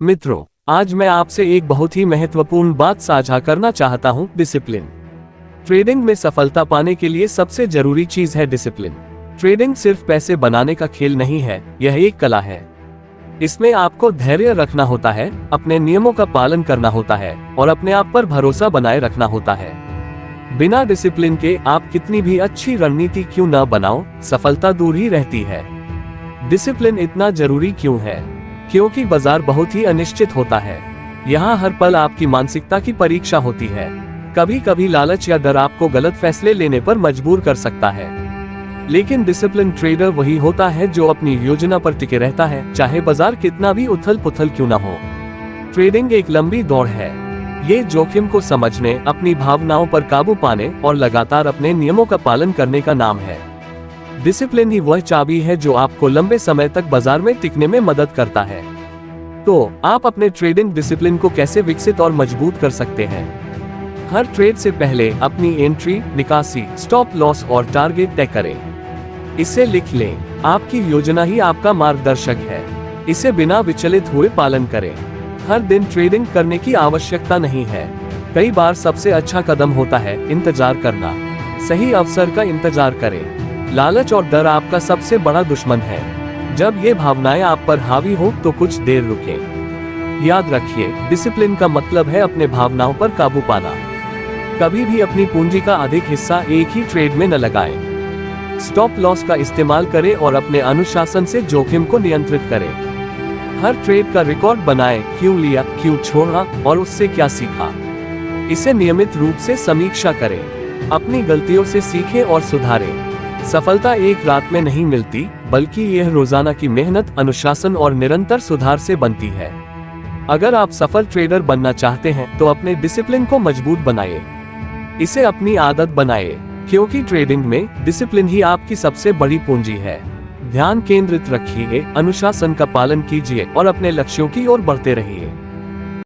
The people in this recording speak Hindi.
मित्रों, आज मैं आपसे एक बहुत ही महत्वपूर्ण बात साझा करना चाहता हूं, डिसिप्लिन। ट्रेडिंग में सफलता पाने के लिए सबसे जरूरी चीज है डिसिप्लिन। ट्रेडिंग सिर्फ पैसे बनाने का खेल नहीं है, यह एक कला है। इसमें आपको धैर्य रखना होता है, अपने नियमों का पालन करना होता है और अपने आप पर भरोसा बनाए रखना होता है। बिना डिसिप्लिन के आप कितनी भी अच्छी रणनीति क्यों न बनाओ, सफलता दूर ही रहती है। डिसिप्लिन इतना जरूरी क्यों है? क्योंकि बाजार बहुत ही अनिश्चित होता है। यहाँ हर पल आपकी मानसिकता की परीक्षा होती है। कभी कभी लालच या डर आपको गलत फैसले लेने पर मजबूर कर सकता है, लेकिन डिसिप्लिन ट्रेडर वही होता है जो अपनी योजना पर टिके रहता है, चाहे बाजार कितना भी उथल पुथल क्यों न हो। ट्रेडिंग एक लंबी दौड़ है। ये जोखिम को समझने, अपनी भावनाओं पर काबू पाने और लगातार अपने नियमों का पालन करने का नाम है। डिसिप्लिन ही वह चाबी है जो आपको लंबे समय तक बाजार में टिकने में मदद करता है। तो आप अपने ट्रेडिंग डिसिप्लिन को कैसे विकसित और मजबूत कर सकते हैं? हर ट्रेड से पहले अपनी एंट्री, निकासी, स्टॉप लॉस और टारगेट तय करें। इसे लिख लें। आपकी योजना ही आपका मार्गदर्शक है। इसे बिना विचलित हुए पालन करें। हर दिन ट्रेडिंग करने की आवश्यकता नहीं है। कई बार सबसे अच्छा कदम होता है इंतजार करना। सही अवसर का इंतजार करें। लालच और डर आपका सबसे बड़ा दुश्मन है। जब ये भावनाएं आप पर हावी हो तो कुछ देर रुकें। याद रखिए, डिसिप्लिन का मतलब है अपने भावनाओं पर काबू पाना। कभी भी अपनी पूंजी का अधिक हिस्सा एक ही ट्रेड में न लगाएं। स्टॉप लॉस का इस्तेमाल करें और अपने अनुशासन से जोखिम को नियंत्रित करें। हर ट्रेड का रिकॉर्ड बनाएं, क्यों लिया, क्यों छोड़ा और उससे क्या सीखा। इसे नियमित रूप से समीक्षा करें। अपनी गलतियों से सीखें और सुधारें। सफलता एक रात में नहीं मिलती, बल्कि यह रोजाना की मेहनत, अनुशासन और निरंतर सुधार से बनती है। अगर आप सफल ट्रेडर बनना चाहते हैं तो अपने डिसिप्लिन को मजबूत बनाइए। इसे अपनी आदत बनाइए, क्योंकि ट्रेडिंग में डिसिप्लिन ही आपकी सबसे बड़ी पूंजी है। ध्यान केंद्रित रखिए, अनुशासन का पालन कीजिए और अपने लक्ष्यों की ओर बढ़ते रहिए।